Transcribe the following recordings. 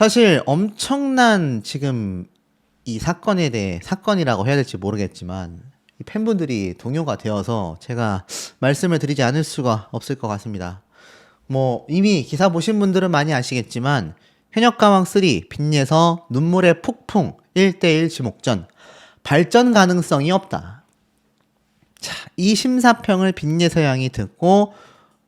사실 엄청난 지금 이 사건에 대해 사건이라고 해야 될지 모르겠지만 이 팬분들이 동요가 되어서 제가 말씀을 드리지 않을 수가 없을 것 같습니다. 뭐 이미 기사 보신 분들은 많이 아시겠지만 현역가왕 3 빚내서 눈물의 폭풍 1대1 지목전 발전 가능성이 없다. 자, 이 심사평을 빚내서 양이 듣고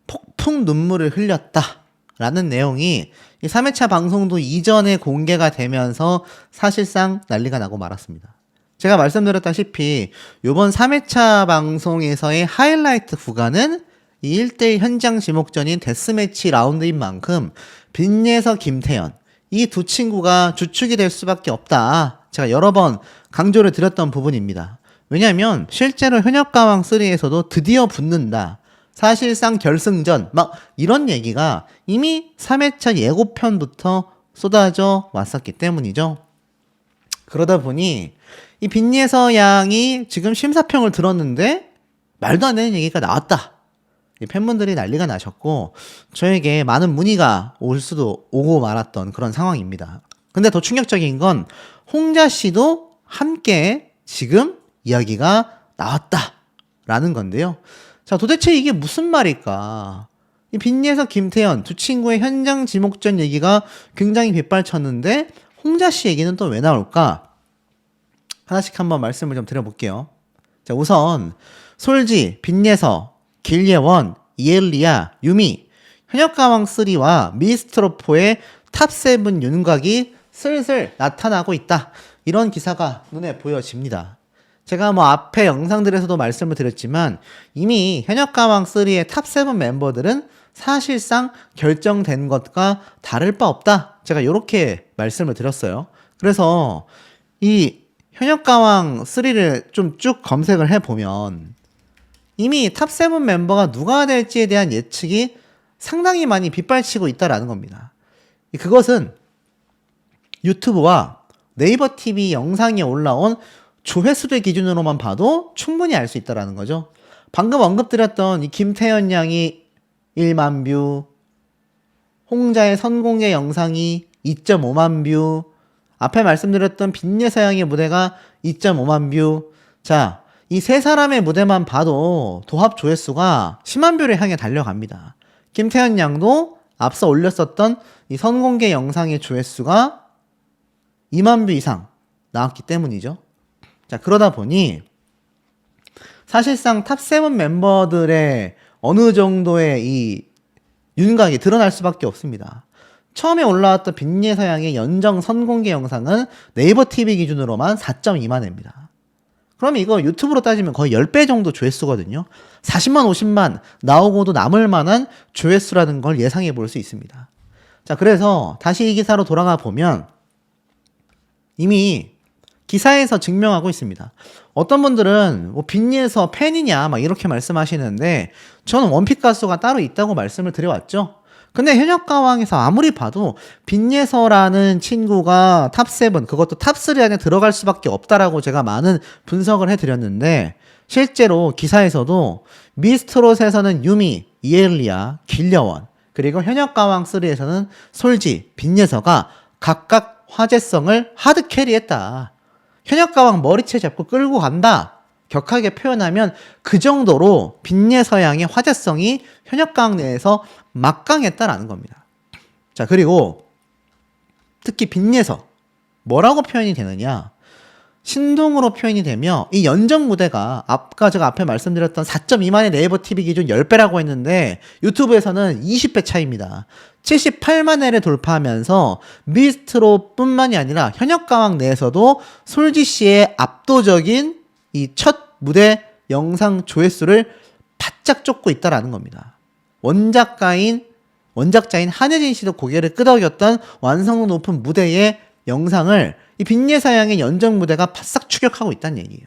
폭풍 눈물을 흘렸다라는 내용이 이 3회차 방송도 이전에 공개가 되면서 사실상 난리가 나고 말았습니다. 제가 말씀드렸다시피 이번 3회차 방송에서의 하이라이트 구간은 이 1대1 현장 지목전인 데스매치 라운드인 만큼 빚내서 김태현 이 두 친구가 주축이 될 수밖에 없다. 제가 여러 번 강조를 드렸던 부분입니다. 왜냐하면 실제로 현역가왕 3에서도 드디어 붙는다. 사실상 결승전 막 이런 얘기가 이미 3회차 예고편부터 쏟아져 왔었기 때문이죠. 그러다 보니 이 빚내서 양이 지금 심사평을 들었는데 말도 안 되는 얘기가 나왔다. 이 팬분들이 난리가 나셨고 저에게 많은 문의가 올 수도 오고 말았던 그런 상황입니다. 근데 더 충격적인 건 홍자 씨도 함께 지금 이야기가 나왔다라는 건데요. 자, 도대체 이게 무슨 말일까? 이 빚내서 김태현 두 친구의 현장 지목전 얘기가 굉장히 빗발쳤는데 홍자 씨 얘기는 또 왜 나올까? 하나씩 한번 말씀을 좀 드려볼게요. 자, 우선 솔지, 빚내서, 길예원, 이엘리아, 유미, 현역가왕 3와 미스트로포의 탑7 윤곽이 슬슬 나타나고 있다. 이런 기사가 눈에 보여집니다. 제가 뭐 앞에 영상들에서도 말씀을 드렸지만 이미 현역가왕 3의 탑7 멤버들은 사실상 결정된 것과 다를 바 없다. 제가 이렇게 말씀을 드렸어요. 그래서 이 현역가왕 3를 좀 쭉 검색을 해보면 이미 탑7 멤버가 누가 될지에 대한 예측이 상당히 많이 빗발치고 있다라는 겁니다. 그것은 유튜브와 네이버 TV 영상에 올라온 조회수를 기준으로만 봐도 충분히 알 수 있다라는 거죠. 방금 언급드렸던 이 김태현 양이 1만 뷰, 홍자의 선공개 영상이 2.5만 뷰, 앞에 말씀드렸던 빚내서 양의 무대가 2.5만 뷰. 자, 이 세 사람의 무대만 봐도 도합 조회수가 10만 뷰를 향해 달려갑니다. 김태현 양도 앞서 올렸었던 이 선공개 영상의 조회수가 2만 뷰 이상 나왔기 때문이죠. 자, 그러다 보니 사실상 탑7 멤버들의 어느 정도의 이 윤곽이 드러날 수밖에 없습니다. 처음에 올라왔던 빚내서 양의 연정 선공개 영상은 네이버 TV 기준으로만 4.2만 회입니다. 그럼 이거 유튜브로 따지면 거의 10배 정도 조회수거든요. 40만, 50만 나오고도 남을 만한 조회수라는 걸 예상해 볼 수 있습니다. 자, 그래서 다시 이 기사로 돌아가 보면 이미 기사에서 증명하고 있습니다. 어떤 분들은 뭐 빚내서 팬이냐 막 이렇게 말씀하시는데 저는 원픽 가수가 따로 있다고 말씀을 드려왔죠. 근데 현역가왕에서 아무리 봐도 빚내서라는 친구가 탑7 그것도 탑3 안에 들어갈 수밖에 없다라고 제가 많은 분석을 해드렸는데 실제로 기사에서도 미스트롯에서는 유미, 이엘리아, 길려원 그리고 현역가왕 3에서는 솔지, 빚내서가 각각 화제성을 하드캐리했다. 현역가왕 머리채 잡고 끌고 간다. 격하게 표현하면 그 정도로 빚내서 양의 화제성이 현역가왕 내에서 막강했다라는 겁니다. 자, 그리고 특히 빚내서 뭐라고 표현이 되느냐? 신동으로 표현이 되며 이 연정 무대가 아까 제가 앞에 말씀드렸던 4.2만의 네이버 TV 기준 10배라고 했는데 유튜브에서는 20배 차이입니다. 78만 회를 돌파하면서 미스트롯뿐만이 아니라 현역가왕 내에서도 솔지 씨의 압도적인 이 첫 무대 영상 조회수를 바짝 쫓고 있다라는 겁니다. 원작자인 한혜진 씨도 고개를 끄덕였던 완성도 높은 무대의 영상을 이 빚내서 양의 연정 무대가 바싹 추격하고 있다는 얘기예요.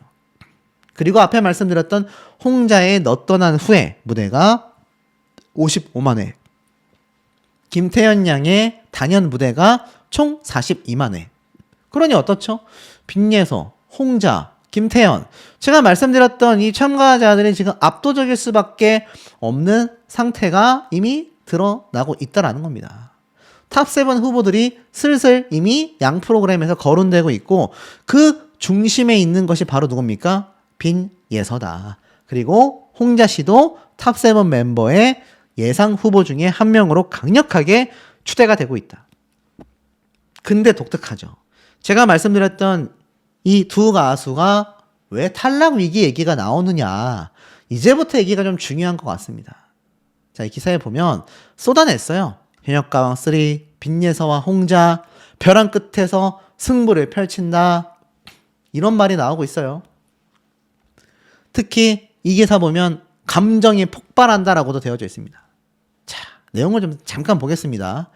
그리고 앞에 말씀드렸던 홍자의 너 떠난 후에 무대가 55만 회, 김태현 양의 단연 무대가 총 42만 회. 그러니 어떻죠? 빚내서, 홍자, 김태현 제가 말씀드렸던 이 참가자들이 지금 압도적일 수밖에 없는 상태가 이미 드러나고 있다라는 겁니다. 탑7 후보들이 슬슬 이미 양 프로그램에서 거론되고 있고 그 중심에 있는 것이 바로 누굽니까? 빈예서다. 그리고 홍자 씨도 탑7 멤버의 예상 후보 중에 한 명으로 강력하게 추대가 되고 있다. 근데 독특하죠. 제가 말씀드렸던 이 두 가수가 왜 탈락 위기 얘기가 나오느냐. 이제부터 얘기가 좀 중요한 것 같습니다. 자, 이 기사에 보면 쏟아냈어요. 현역가왕 3, 빈예서와 홍자, 벼랑 끝에서 승부를 펼친다. 이런 말이 나오고 있어요. 특히 이 기사 보면 감정이 폭발한다라고도 되어져 있습니다. 자, 내용을 좀 잠깐 보겠습니다.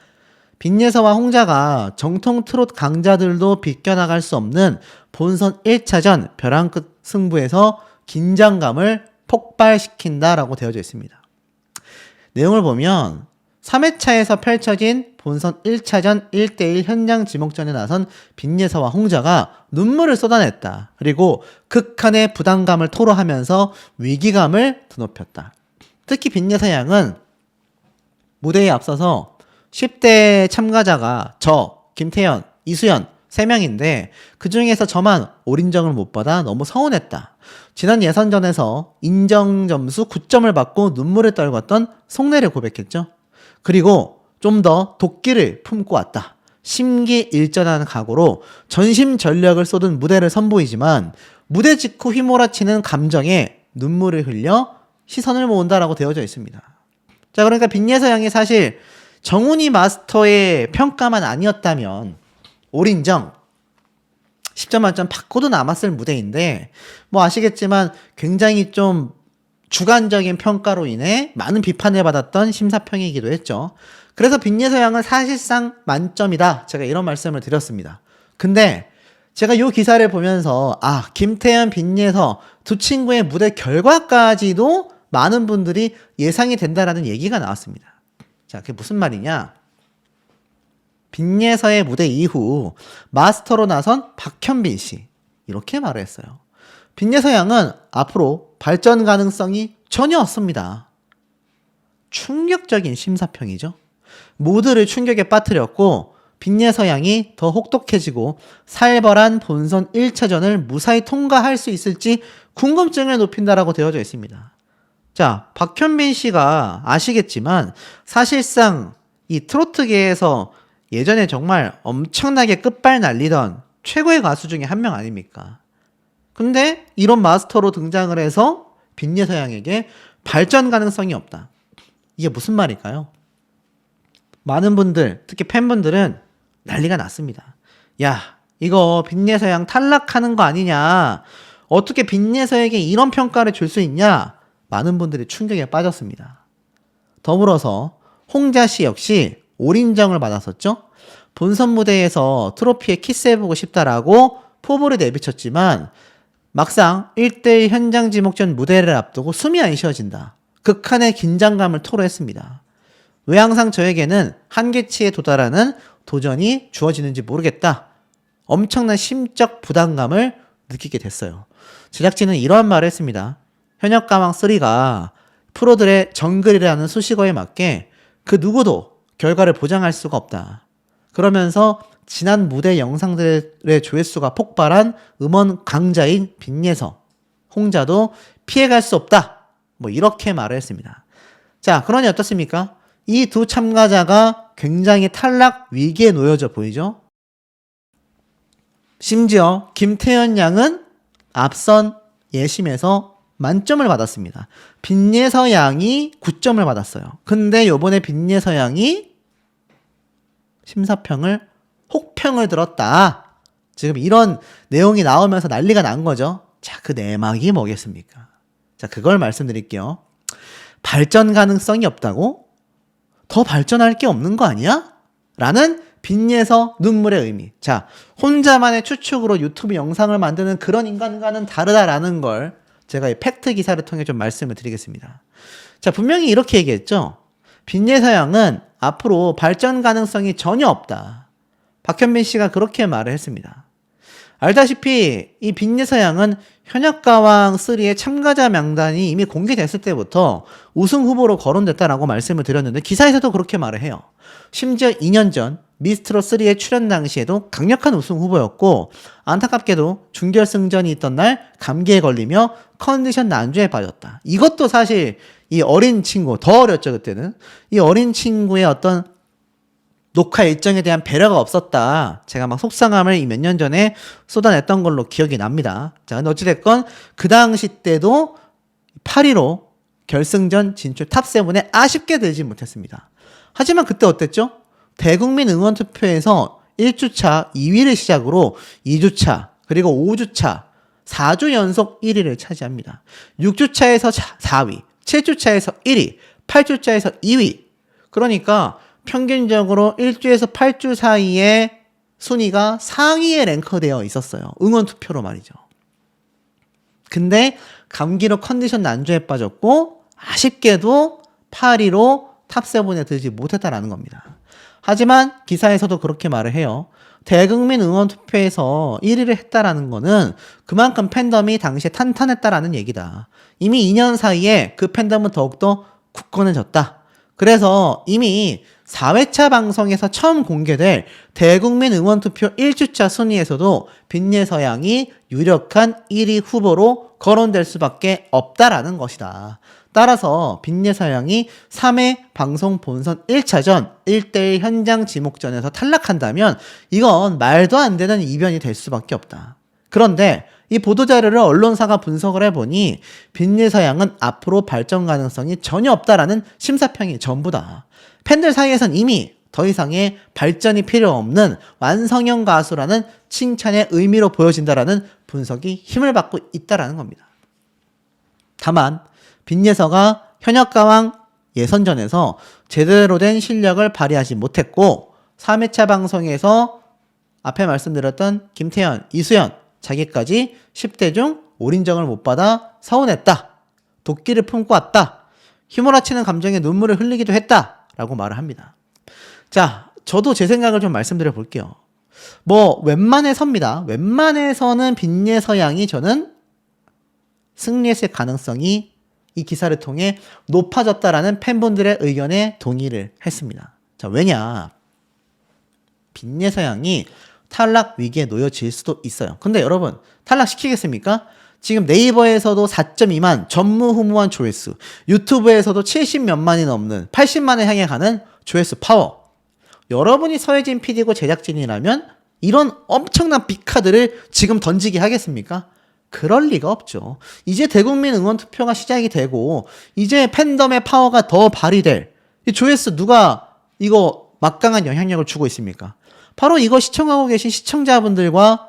빈예서와 홍자가 정통 트롯 강자들도 비껴나갈 수 없는 본선 1차전 벼랑 끝 승부에서 긴장감을 폭발시킨다라고 되어져 있습니다. 내용을 보면 3회차에서 펼쳐진 본선 1차전 1대1 현장 지목전에 나선 빈예서와 홍자가 눈물을 쏟아냈다. 그리고 극한의 부담감을 토로하면서 위기감을 드높였다. 특히 빈예서 양은 무대에 앞서서 10대 참가자가 저, 김태현, 이수연 3명인데 그 중에서 저만 올인정을 못 받아 너무 서운했다. 지난 예선전에서 인정 점수 9점을 받고 눈물을 떨궜던 속내를 고백했죠. 그리고 좀 더 도끼를 품고 왔다. 심기일전하는 각오로 전심전력을 쏟은 무대를 선보이지만 무대 직후 휘몰아치는 감정에 눈물을 흘려 시선을 모은다라고 되어져 있습니다. 자, 그러니까 빈예서 양이 사실 정훈이 마스터의 평가만 아니었다면 올인정 10점 만점 받고도 남았을 무대인데 뭐 아시겠지만 굉장히 좀 주관적인 평가로 인해 많은 비판을 받았던 심사평이기도 했죠. 그래서 빈예서 양은 사실상 만점이다. 제가 이런 말씀을 드렸습니다. 근데 제가 이 기사를 보면서 김태현, 빈예서 두 친구의 무대 결과까지도 많은 분들이 예상이 된다라는 얘기가 나왔습니다. 자, 그게 무슨 말이냐? 빈예서의 무대 이후 마스터로 나선 박현빈 씨 이렇게 말을 했어요. 빈예서 양은 앞으로 발전 가능성이 전혀 없습니다. 충격적인 심사평이죠. 모두를 충격에 빠뜨렸고 빈예서 양이 더 혹독해지고 살벌한 본선 1차전을 무사히 통과할 수 있을지 궁금증을 높인다라고 되어져 있습니다. 자, 박현빈 씨가 아시겠지만 사실상 이 트로트계에서 예전에 정말 엄청나게 끝발 날리던 최고의 가수 중에 한 명 아닙니까? 근데 이런 마스터로 등장을 해서 빈예서 양에게 발전 가능성이 없다. 이게 무슨 말일까요? 많은 분들, 특히 팬분들은 난리가 났습니다. 야, 이거 빈예서 양 탈락하는 거 아니냐? 어떻게 빈예서에게 이런 평가를 줄 수 있냐? 많은 분들이 충격에 빠졌습니다. 더불어서 홍자 씨 역시 올인정을 받았었죠. 본선 무대에서 트로피에 키스해보고 싶다라고 포부를 내비쳤지만 막상 1대1 현장 지목전 무대를 앞두고 숨이 안 쉬어진다. 극한의 긴장감을 토로했습니다. 왜 항상 저에게는 한계치에 도달하는 도전이 주어지는지 모르겠다. 엄청난 심적 부담감을 느끼게 됐어요. 제작진은 이러한 말을 했습니다. 현역가왕 3가 프로들의 정글이라는 수식어에 맞게 그 누구도 결과를 보장할 수가 없다. 그러면서 지난 무대 영상들의 조회수가 폭발한 음원 강자인 빈예서, 홍자도 피해갈 수 없다. 뭐 이렇게 말을 했습니다. 자, 그러니 어떻습니까? 이 두 참가자가 굉장히 탈락 위기에 놓여져 보이죠? 심지어 김태현 양은 앞선 예심에서 만점을 받았습니다. 빈예서 양이 9점을 받았어요. 근데 요번에 빈예서 양이 심사평을 혹평을 들었다. 지금 이런 내용이 나오면서 난리가 난 거죠. 자, 그 내막이 뭐겠습니까? 자, 그걸 말씀드릴게요. 발전 가능성이 없다고? 더 발전할 게 없는 거 아니야? 라는 빈예서 눈물의 의미. 자, 혼자만의 추측으로 유튜브 영상을 만드는 그런 인간과는 다르다라는 걸 제가 이 팩트 기사를 통해 좀 말씀을 드리겠습니다. 자, 분명히 이렇게 얘기했죠. 빈예서 양은 앞으로 발전 가능성이 전혀 없다. 박현빈 씨가 그렇게 말을 했습니다. 알다시피 이 빈예서 양은 현역가왕 3의 참가자 명단이 이미 공개됐을 때부터 우승 후보로 거론됐다라고 말씀을 드렸는데 기사에서도 그렇게 말을 해요. 심지어 2년 전 미스트롯3의 출연 당시에도 강력한 우승 후보였고 안타깝게도 준결승전이 있던 날 감기에 걸리며 컨디션 난조에 빠졌다. 이것도 사실 이 어린 친구, 더 어렸죠 그때는. 이 어린 친구의 어떤 녹화 일정에 대한 배려가 없었다. 제가 막 속상함을 이 몇 년 전에 쏟아냈던 걸로 기억이 납니다. 자, 근데 어찌됐건 그 당시 때도 8위로 결승전 진출 탑7에 아쉽게 들지 못했습니다. 하지만 그때 어땠죠? 대국민 응원 투표에서 1주차 2위를 시작으로 2주차 그리고 5주차 4주 연속 1위를 차지합니다. 6주차에서 4위, 7주차에서 1위, 8주차에서 2위. 그러니까 평균적으로 1주에서 8주 사이에 순위가 상위에 랭크되어 있었어요. 응원 투표로 말이죠. 근데 감기로 컨디션 난조에 빠졌고 아쉽게도 8위로 탑7에 들지 못했다라는 겁니다. 하지만 기사에서도 그렇게 말을 해요. 대국민 응원 투표에서 1위를 했다라는 거는 그만큼 팬덤이 당시에 탄탄했다라는 얘기다. 이미 2년 사이에 그 팬덤은 더욱더 굳건해졌다. 그래서 이미 4회차 방송에서 처음 공개될 대국민 응원투표 1주차 순위에서도 빈예서양이 유력한 1위 후보로 거론될 수밖에 없다라는 것이다. 따라서 빈예서양이 3회 방송 본선 1차전 1대1 현장 지목전에서 탈락한다면 이건 말도 안 되는 이변이 될 수밖에 없다. 그런데 이 보도자료를 언론사가 분석을 해보니 빈예서양은 앞으로 발전 가능성이 전혀 없다라는 심사평이 전부다. 팬들 사이에선 이미 더 이상의 발전이 필요 없는 완성형 가수라는 칭찬의 의미로 보여진다라는 분석이 힘을 받고 있다라는 겁니다. 다만 빈예서가 현역가왕 예선전에서 제대로 된 실력을 발휘하지 못했고 3회차 방송에서 앞에 말씀드렸던 김태현, 이수연 자기까지 10대 중 올인정을 못 받아 서운했다. 도끼를 품고 왔다. 휘몰아치는 감정에 눈물을 흘리기도 했다. 라고 말을 합니다. 자, 저도 제 생각을 좀 말씀드려 볼게요. 웬만해서는 빈예서양이 저는 승리했을 가능성이 이 기사를 통해 높아졌다라는 팬분들의 의견에 동의를 했습니다. 자, 왜냐? 빈예서양이 탈락 위기에 놓여질 수도 있어요. 근데 여러분, 탈락시키겠습니까? 지금 네이버에서도 4.2만 전무후무한 조회수, 유튜브에서도 70몇만이 넘는 80만을 향해 가는 조회수 파워. 여러분이 서혜진 PD고 제작진이라면 이런 엄청난 빅카드를 지금 던지게 하겠습니까? 그럴 리가 없죠. 이제 대국민 응원 투표가 시작이 되고 이제 팬덤의 파워가 더 발휘될 이 조회수 누가 이거 막강한 영향력을 주고 있습니까? 바로 이거 시청하고 계신 시청자분들과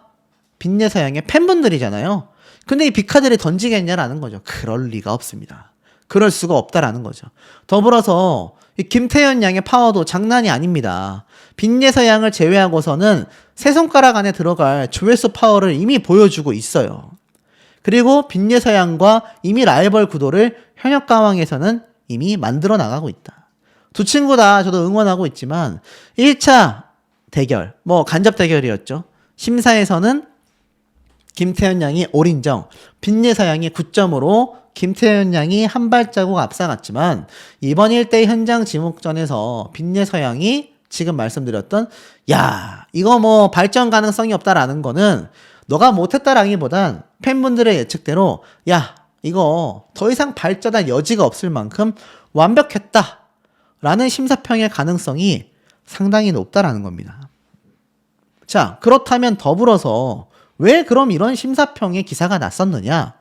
빈예서양의 팬분들이잖아요. 근데 이 빅카드를 던지겠냐라는 거죠. 그럴 리가 없습니다. 그럴 수가 없다라는 거죠. 더불어서 이 김태현 양의 파워도 장난이 아닙니다. 빈예서양을 제외하고서는 세 손가락 안에 들어갈 조회수 파워를 이미 보여주고 있어요. 그리고 빈예서양과 이미 라이벌 구도를 현역가왕에서는 이미 만들어 나가고 있다. 두 친구 다 저도 응원하고 있지만 1차 대결, 간접 대결이었죠. 심사에서는 김태현 양이 올인정, 빈예서양이 9점으로 김태현 양이 한 발자국 앞서갔지만 이번 1대 현장 지목전에서 빈예서양이 지금 말씀드렸던 이거 발전 가능성이 없다라는 거는 너가 못했다라기보단 팬분들의 예측대로 이거 더 이상 발전할 여지가 없을 만큼 완벽했다라는 심사평의 가능성이 상당히 높다라는 겁니다. 자, 그렇다면 더불어서 왜 그럼 이런 심사평의 기사가 났었느냐?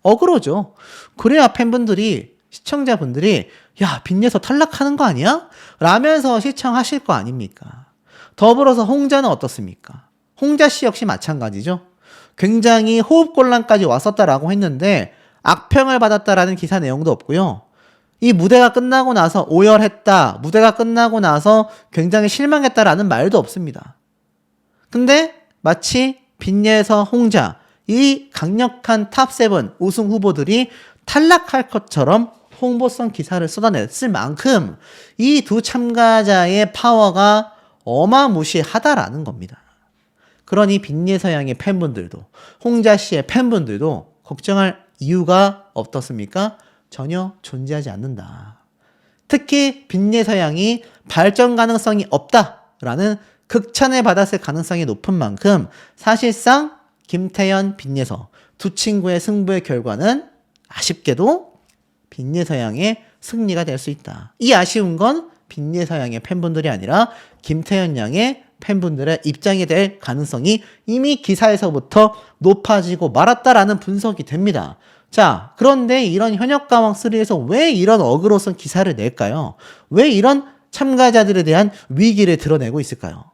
어그로죠. 그래야 팬분들이, 시청자분들이 빈예서 탈락하는 거 아니야? 라면서 시청하실 거 아닙니까? 더불어서 홍자는 어떻습니까? 홍자 씨 역시 마찬가지죠. 굉장히 호흡곤란까지 왔었다라고 했는데 악평을 받았다라는 기사 내용도 없고요. 이 무대가 끝나고 나서 오열했다, 무대가 끝나고 나서 굉장히 실망했다라는 말도 없습니다. 근데 마치 빈예서, 홍자, 이 강력한 탑7 우승 후보들이 탈락할 것처럼 홍보성 기사를 쏟아냈을 만큼 이 두 참가자의 파워가 어마무시하다라는 겁니다. 그러니 빈예서양의 팬분들도 홍자 씨의 팬분들도 걱정할 이유가 어떻습니까? 전혀 존재하지 않는다. 특히 빈예서양이 발전 가능성이 없다라는 극찬을 받았을 가능성이 높은 만큼 사실상 김태현, 빈예서 두 친구의 승부의 결과는 아쉽게도 빈예서양의 승리가 될 수 있다. 이 아쉬운 건 빈예서양의 팬분들이 아니라 김태현 양의 팬분들의 입장이 될 가능성이 이미 기사에서부터 높아지고 말았다라는 분석이 됩니다. 자, 그런데 이런 현역가왕3에서 왜 이런 어그로성 기사를 낼까요? 왜 이런 참가자들에 대한 위기를 드러내고 있을까요?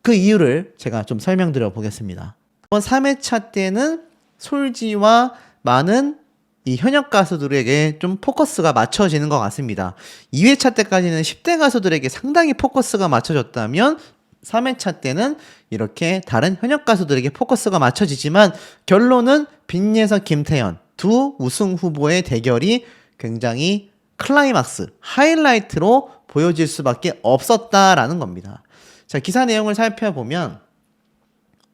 그 이유를 제가 좀 설명드려 보겠습니다. 이번 3회차 때는 솔지와 많은 이 현역 가수들에게 좀 포커스가 맞춰지는 것 같습니다. 2회차 때까지는 10대 가수들에게 상당히 포커스가 맞춰졌다면 3회차 때는 이렇게 다른 현역 가수들에게 포커스가 맞춰지지만 결론은 빈예서, 김태현 두 우승 후보의 대결이 굉장히 클라이막스, 하이라이트로 보여질 수밖에 없었다라는 겁니다. 자, 기사 내용을 살펴보면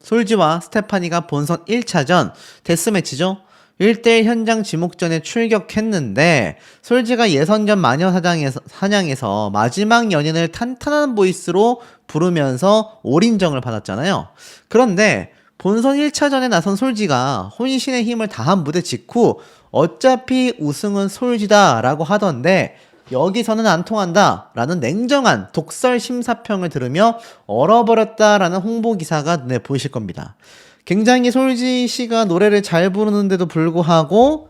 솔지와 스테파니가 본선 1차전 데스매치죠. 1대1 현장 지목전에 출격했는데 솔지가 예선전 마녀사냥에서 마지막 연인을 탄탄한 보이스로 부르면서 올인정을 받았잖아요. 그런데 본선 1차전에 나선 솔지가 혼신의 힘을 다한 무대 직후 어차피 우승은 솔지다 라고 하던데 여기서는 안 통한다 라는 냉정한 독설 심사평을 들으며 얼어버렸다 라는 홍보기사가 눈에 보이실 겁니다. 굉장히 솔지 씨가 노래를 잘 부르는데도 불구하고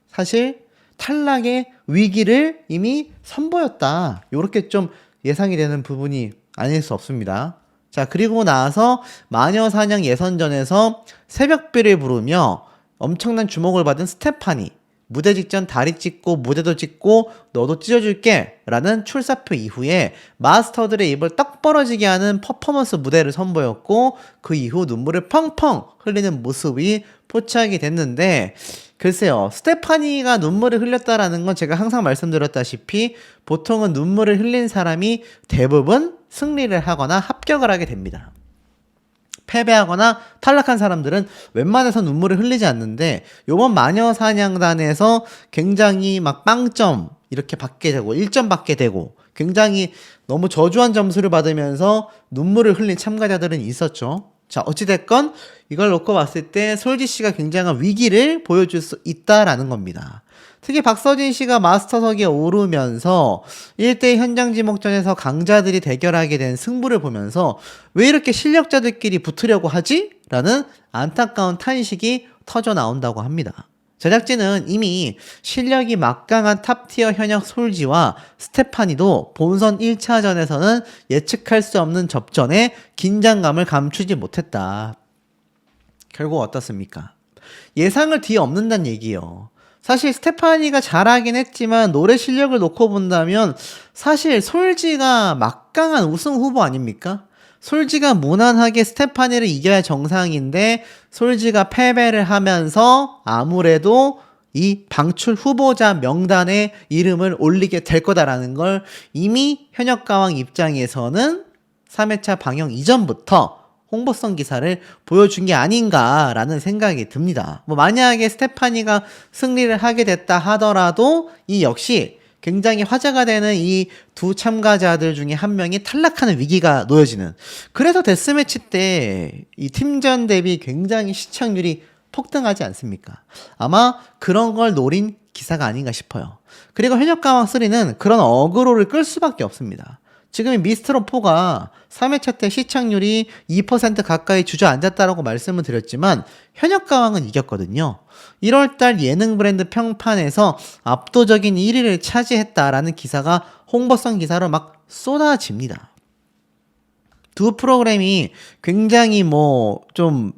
사실 탈락의 위기를 이미 선보였다. 이렇게 좀 예상이 되는 부분이 아닐 수 없습니다. 자, 그리고 나서 마녀사냥 예선전에서 새벽비를 부르며 엄청난 주목을 받은 스테파니. 무대 직전 다리 찢고 무대도 찢고 너도 찢어줄게 라는 출사표 이후에 마스터들의 입을 떡 벌어지게 하는 퍼포먼스 무대를 선보였고 그 이후 눈물을 펑펑 흘리는 모습이 포착이 됐는데 글쎄요, 스테파니가 눈물을 흘렸다라는 건 제가 항상 말씀드렸다시피 보통은 눈물을 흘린 사람이 대부분 승리를 하거나 합격을 하게 됩니다. 패배하거나 탈락한 사람들은 웬만해서 눈물을 흘리지 않는데 요번 마녀사냥단에서 굉장히 막 빵점 이렇게 받게 되고 1점 받게 되고 굉장히 너무 저조한 점수를 받으면서 눈물을 흘린 참가자들은 있었죠. 자, 어찌됐건 이걸 놓고 봤을 때 솔지씨가 굉장한 위기를 보여줄 수 있다라는 겁니다. 특히 박서진 씨가 마스터석에 오르면서 1대1 현장 지목전에서 강자들이 대결하게 된 승부를 보면서 왜 이렇게 실력자들끼리 붙으려고 하지? 라는 안타까운 탄식이 터져 나온다고 합니다. 제작진은 이미 실력이 막강한 탑티어 현역 솔지와 스테파니도 본선 1차전에서는 예측할 수 없는 접전에 긴장감을 감추지 못했다. 결국 어떻습니까? 예상을 뒤엎는다는 얘기예요. 사실 스테파니가 잘하긴 했지만 노래 실력을 놓고 본다면 사실 솔지가 막강한 우승 후보 아닙니까? 솔지가 무난하게 스테파니를 이겨야 정상인데 솔지가 패배를 하면서 아무래도 이 방출 후보자 명단에 이름을 올리게 될 거다라는 걸 이미 현역가왕 입장에서는 3회차 방영 이전부터 홍보성 기사를 보여준 게 아닌가라는 생각이 듭니다. 뭐 만약에 스테파니가 승리를 하게 됐다 하더라도 이 역시 굉장히 화제가 되는 이 두 참가자들 중에 한 명이 탈락하는 위기가 놓여지는. 그래서 데스매치 때 이 팀전 대비 굉장히 시청률이 폭등하지 않습니까? 아마 그런 걸 노린 기사가 아닌가 싶어요. 그리고 현역가왕3는 그런 어그로를 끌 수밖에 없습니다. 지금 미스트롯4가 3회차 때 시청률이 2% 가까이 주저앉았다라고 말씀을 드렸지만 현역가왕은 이겼거든요. 1월달 예능 브랜드 평판에서 압도적인 1위를 차지했다라는 기사가 홍보성 기사로 막 쏟아집니다. 두 프로그램이 굉장히 좀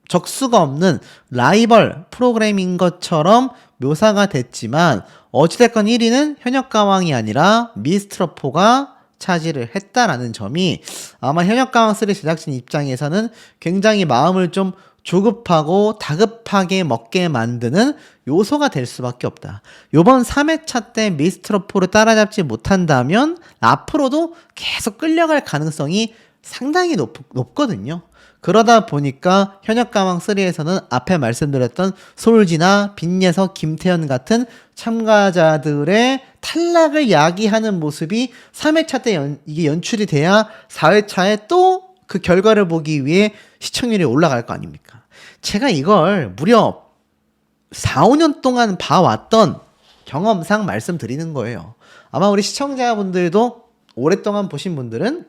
적수가 없는 라이벌 프로그램인 것처럼 묘사가 됐지만 어찌됐건 1위는 현역가왕이 아니라 미스트롯4가 차지를 했다라는 점이 아마 현역가왕3 제작진 입장에서는 굉장히 마음을 좀 조급하고 다급하게 먹게 만드는 요소가 될 수밖에 없다. 요번 3회차 때 미스트롯4를 따라잡지 못한다면 앞으로도 계속 끌려갈 가능성이 상당히 높거든요. 그러다 보니까 현역가왕 3에서는 앞에 말씀드렸던 솔지나 빈예석, 김태현 같은 참가자들의 탈락을 야기하는 모습이 3회차 때 이게 연출이 돼야 4회차에 또 그 결과를 보기 위해 시청률이 올라갈 거 아닙니까? 제가 이걸 무려 4, 5년 동안 봐왔던 경험상 말씀드리는 거예요. 아마 우리 시청자분들도 오랫동안 보신 분들은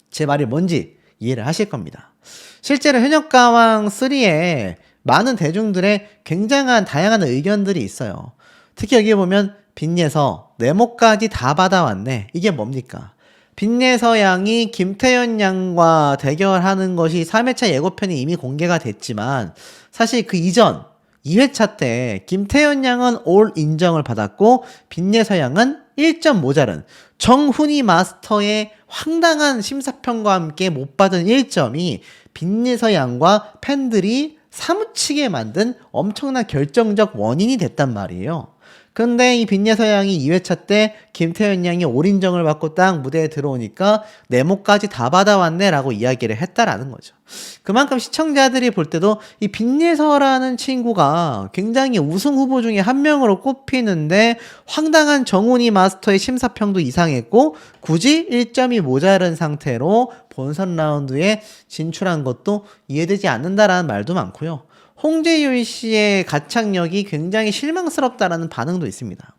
제 말이 뭔지 이해를 하실 겁니다. 실제로 현역가왕 3에 많은 대중들의 굉장한 다양한 의견들이 있어요. 특히 여기 보면 빈예서 네모까지 다 받아왔네. 이게 뭡니까? 빈예서 양이 김태현 양과 대결하는 것이 3회차 예고편이 이미 공개가 됐지만 사실 그 이전 2회차 때 김태현 양은 올 인정을 받았고 빈예서 양은 1점 모자른 정훈이 마스터의 황당한 심사평과 함께 못 받은 1점이 빈예서 양과 팬들이 사무치게 만든 엄청난 결정적 원인이 됐단 말이에요. 근데 이 빈예서 양이 2회차 때 김태현 양이 올인정을 받고 딱 무대에 들어오니까 네모까지 다 받아왔네 라고 이야기를 했다라는 거죠. 그만큼 시청자들이 볼 때도 이 빈예서라는 친구가 굉장히 우승 후보 중에 한 명으로 꼽히는데 황당한 정훈이 마스터의 심사평도 이상했고 굳이 1점이 모자른 상태로 본선 라운드에 진출한 것도 이해되지 않는다라는 말도 많고요. 홍재윤 씨의 가창력이 굉장히 실망스럽다라는 반응도 있습니다.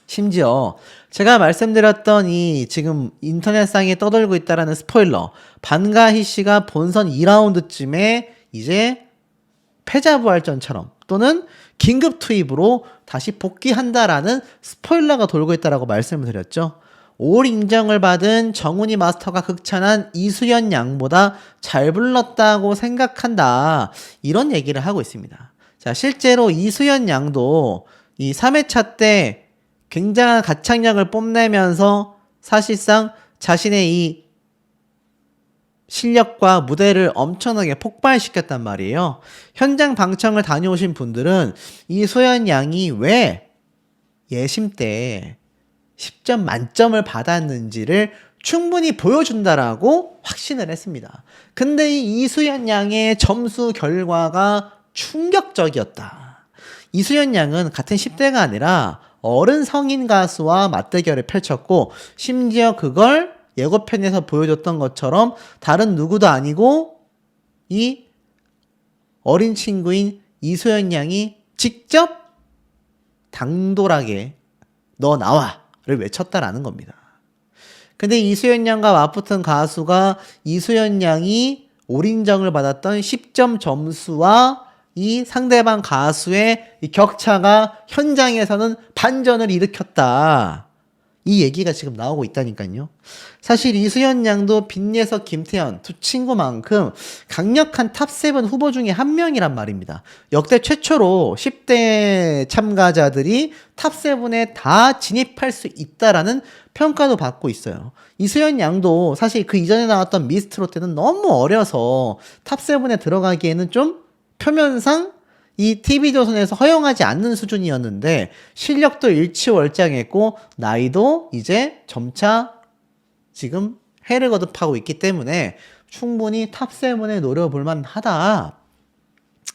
심지어 제가 말씀드렸던 이 지금 인터넷상에 떠돌고 있다라는 스포일러, 반가희 씨가 본선 2라운드쯤에 이제 패자부활전처럼 또는 긴급 투입으로 다시 복귀한다라는 스포일러가 돌고 있다라고 말씀을 드렸죠. 올 인정을 받은 정훈이 마스터가 극찬한 이수연 양보다 잘 불렀다고 생각한다. 이런 얘기를 하고 있습니다. 자, 실제로 이수연 양도 이 3회차 때 굉장한 가창력을 뽐내면서 사실상 자신의 이 실력과 무대를 엄청나게 폭발시켰단 말이에요. 현장 방청을 다녀오신 분들은 이수연 양이 왜 예심 때 10점 만점을 받았는지를 충분히 보여준다라고 확신을 했습니다. 근데 이 이수연 양의 점수 결과가 충격적이었다. 이수연 양은 같은 10대가 아니라 어른 성인 가수와 맞대결을 펼쳤고 심지어 그걸 예고편에서 보여줬던 것처럼 다른 누구도 아니고 이 어린 친구인 이수연 양이 직접 당돌하게 너 나와! 를 외쳤다라는 겁니다. 근데 이수연 양과 맞붙은 가수가 이수연 양이 올인정을 받았던 10점 점수와 이 상대방 가수의 이 격차가 현장에서는 반전을 일으켰다. 이 얘기가 지금 나오고 있다니까요. 사실 이수연 양도 빈예석, 김태현 두 친구만큼 강력한 탑7 후보 중에 한 명이란 말입니다. 역대 최초로 10대 참가자들이 탑7에 다 진입할 수 있다라는 평가도 받고 있어요. 이수연 양도 사실 그 이전에 나왔던 미스트롯 때는 너무 어려서 탑7에 들어가기에는 좀 표면상 이 TV조선에서 허용하지 않는 수준이었는데 실력도 일치월장했고 나이도 이제 점차 지금 해를 거듭하고 있기 때문에 충분히 탑7에 노려볼 만하다.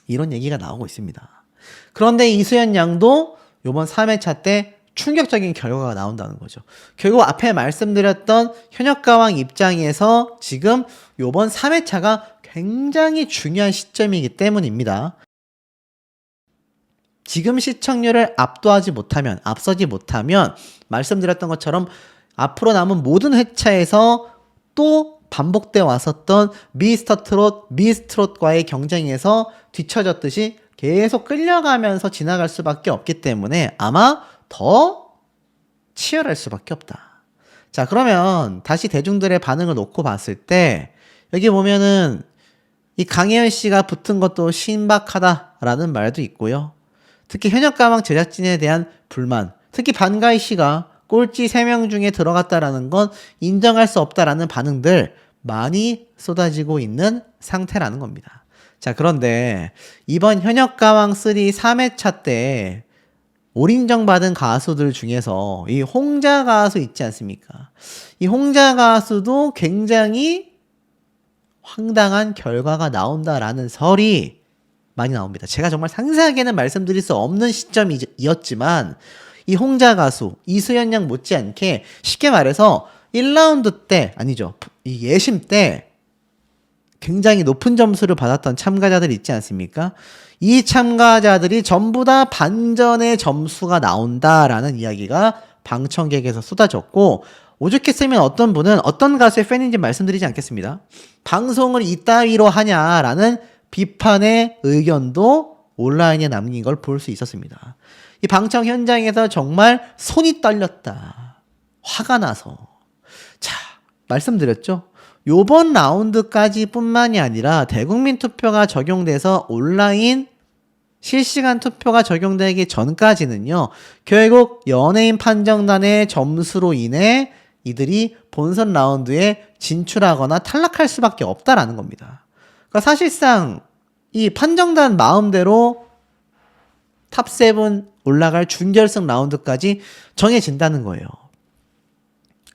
이런 얘기가 나오고 있습니다. 그런데 이수연 양도 이번 3회차 때 충격적인 결과가 나온다는 거죠. 결국 앞에 말씀드렸던 현역가왕 입장에서 지금 이번 3회차가 굉장히 중요한 시점이기 때문입니다. 지금 시청률을 앞서지 못하면 말씀드렸던 것처럼 앞으로 남은 모든 회차에서 또 반복돼 왔었던 미스트롯과의 경쟁에서 뒤처졌듯이 계속 끌려가면서 지나갈 수밖에 없기 때문에 아마 더 치열할 수밖에 없다. 자, 그러면 다시 대중들의 반응을 놓고 봤을 때 여기 보면은 이 강혜연 씨가 붙은 것도 신박하다라는 말도 있고요. 특히 현역가왕 제작진에 대한 불만, 특히 반가희 씨가 꼴찌 3명 중에 들어갔다라는 건 인정할 수 없다라는 반응들 많이 쏟아지고 있는 상태라는 겁니다. 자, 그런데 이번 현역가왕 3 3회차 때 올인정받은 가수들 중에서 이 홍자 가수 있지 않습니까? 이 홍자 가수도 굉장히 황당한 결과가 나온다라는 설이 많이 나옵니다. 제가 정말 상세하게는 말씀드릴 수 없는 시점이었지만 이 홍자 가수 이수연 양 못지않게 쉽게 말해서 1라운드 때 아니죠. 이 예심 때 굉장히 높은 점수를 받았던 참가자들 있지 않습니까? 이 참가자들이 전부 다 반전의 점수가 나온다라는 이야기가 방청객에서 쏟아졌고 오죽했으면 어떤 분은 어떤 가수의 팬인지 말씀드리지 않겠습니다. 방송을 이따위로 하냐라는 비판의 의견도 온라인에 남긴 걸 볼 수 있었습니다. 이 방청 현장에서 정말 손이 떨렸다. 화가 나서. 자, 말씀드렸죠? 요번 라운드까지 뿐만이 아니라 대국민 투표가 적용돼서 온라인 실시간 투표가 적용되기 전까지는요, 결국 연예인 판정단의 점수로 인해 이들이 본선 라운드에 진출하거나 탈락할 수밖에 없다라는 겁니다. 그러니까 사실상 이 판정단 마음대로 탑7 올라갈 준결승 라운드까지 정해진다는 거예요.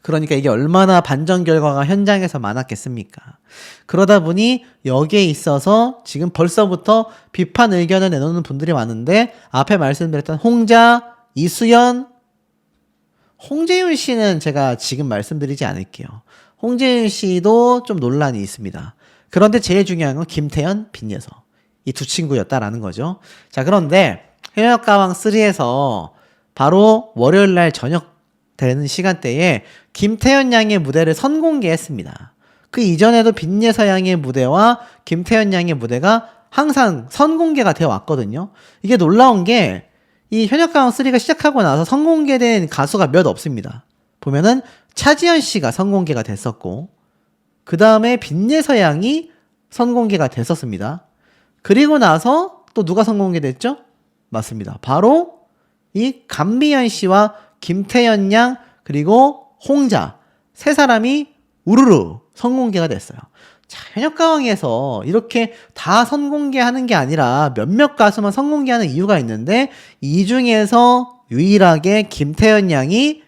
그러니까 이게 얼마나 반전 결과가 현장에서 많았겠습니까? 그러다 보니 여기에 있어서 지금 벌써부터 비판 의견을 내놓는 분들이 많은데 앞에 말씀드렸던 홍자, 이수연, 홍재윤 씨는 제가 지금 말씀드리지 않을게요. 홍재윤 씨도 좀 논란이 있습니다. 그런데 제일 중요한 건 김태현, 빈예서 이 두 친구였다라는 거죠. 자, 그런데 현역가왕3에서 바로 월요일 날 저녁 되는 시간대에 김태현 양의 무대를 선공개했습니다. 그 이전에도 빈예서 양의 무대와 김태현 양의 무대가 항상 선공개가 되어 왔거든요. 이게 놀라운 게 이 현역가왕3가 시작하고 나서 선공개된 가수가 몇 없습니다. 보면은 차지현 씨가 선공개가 됐었고 그 다음에 빈예서 양이 선공개가 됐었습니다. 그리고 나서 또 누가 선공개됐죠? 맞습니다. 바로 이 감미연 씨와 김태현 양 그리고 홍자 세 사람이 우르르 선공개가 됐어요. 자, 현역가왕에서 이렇게 다 선공개하는 게 아니라 몇몇 가수만 선공개하는 이유가 있는데 이 중에서 유일하게 김태현 양이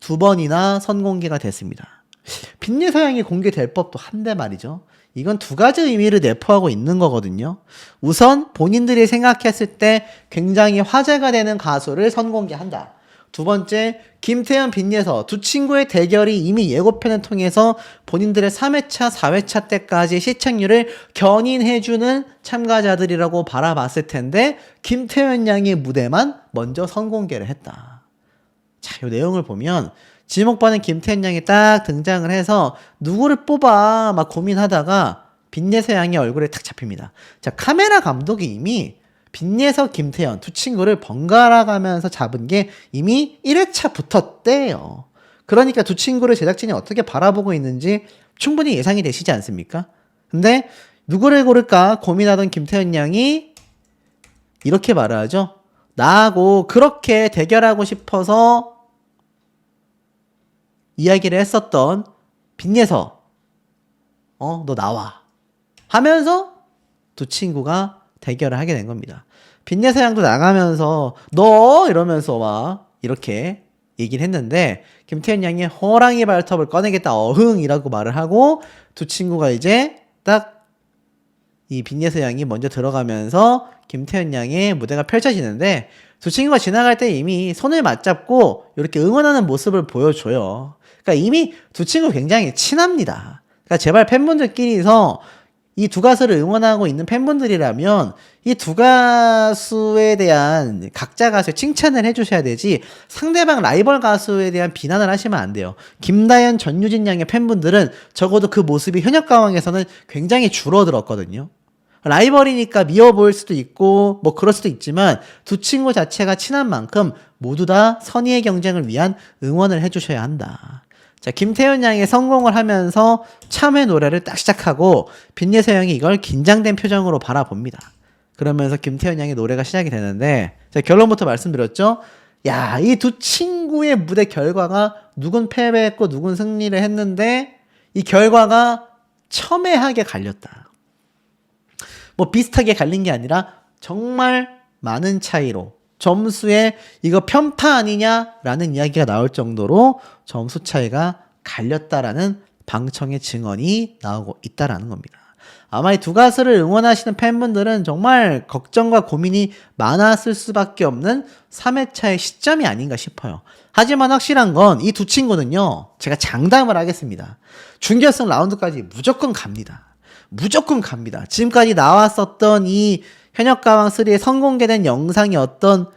2번이나 선공개가 됐습니다. 빈예서 양이 공개될 법도 한데 말이죠. 이건 두 가지 의미를 내포하고 있는 거거든요. 우선 본인들이 생각했을 때 굉장히 화제가 되는 가수를 선공개한다. 두 번째, 김태현, 빈예서 두 친구의 대결이 이미 예고편을 통해서 본인들의 3회차, 4회차 때까지 시청률을 견인해주는 참가자들이라고 바라봤을 텐데 김태현 양의 무대만 먼저 선공개를 했다. 자, 이 내용을 보면 지목받은 김태현 양이 딱 등장을 해서 누구를 뽑아 막 고민하다가 빈예서 양의 얼굴에 탁 잡힙니다. 자, 카메라 감독이 이미 빈예서, 김태현 두 친구를 번갈아 가면서 잡은 게 이미 1회차부터 때예요. 그러니까 두 친구를 제작진이 어떻게 바라보고 있는지 충분히 예상이 되시지 않습니까? 근데 누구를 고를까 고민하던 김태현 양이 이렇게 말하죠. 나하고 그렇게 대결하고 싶어서 이야기를 했었던 빈예서 너 나와 하면서 두 친구가 대결을 하게 된 겁니다. 빈예서 양도 나가면서 너 이러면서 막 이렇게 얘기를 했는데 김태현 양이 호랑이 발톱을 꺼내겠다 어흥이라고 말을 하고 두 친구가 이제 딱 이 빈예서 양이 먼저 들어가면서 김태현 양의 무대가 펼쳐지는데 두 친구가 지나갈 때 이미 손을 맞잡고 이렇게 응원하는 모습을 보여줘요. 그러니까 이미 두 친구 굉장히 친합니다. 그러니까 제발 팬분들끼리서 이 두 가수를 응원하고 있는 팬분들이라면 이 두 가수에 대한 각자 가수의 칭찬을 해주셔야 되지 상대방 라이벌 가수에 대한 비난을 하시면 안 돼요. 김다현, 전유진 양의 팬분들은 적어도 그 모습이 현역가왕에서는 굉장히 줄어들었거든요. 라이벌이니까 미워 보일 수도 있고 뭐 그럴 수도 있지만 두 친구 자체가 친한 만큼 모두 다 선의의 경쟁을 위한 응원을 해주셔야 한다. 자, 김태현 양이 성공을 하면서 참회 노래를 딱 시작하고 빈예서 양이 이걸 긴장된 표정으로 바라봅니다. 그러면서 김태현 양의 노래가 시작이 되는데 자, 결론부터 말씀드렸죠. 야, 이 두 친구의 무대 결과가 누군 패배했고 누군 승리를 했는데 이 결과가 첨예하게 갈렸다. 뭐 비슷하게 갈린 게 아니라 정말 많은 차이로 점수에 이거 편파 아니냐라는 이야기가 나올 정도로 점수 차이가 갈렸다라는 방청의 증언이 나오고 있다라는 겁니다. 아마 이 두 가수를 응원하시는 팬분들은 정말 걱정과 고민이 많았을 수밖에 없는 3회차의 시점이 아닌가 싶어요. 하지만 확실한 건 이 두 친구는요, 제가 장담을 하겠습니다. 준결승 라운드까지 무조건 갑니다. 무조건 갑니다. 지금까지 나왔었던 이 현역가왕3의 선공개된 영상이 어떤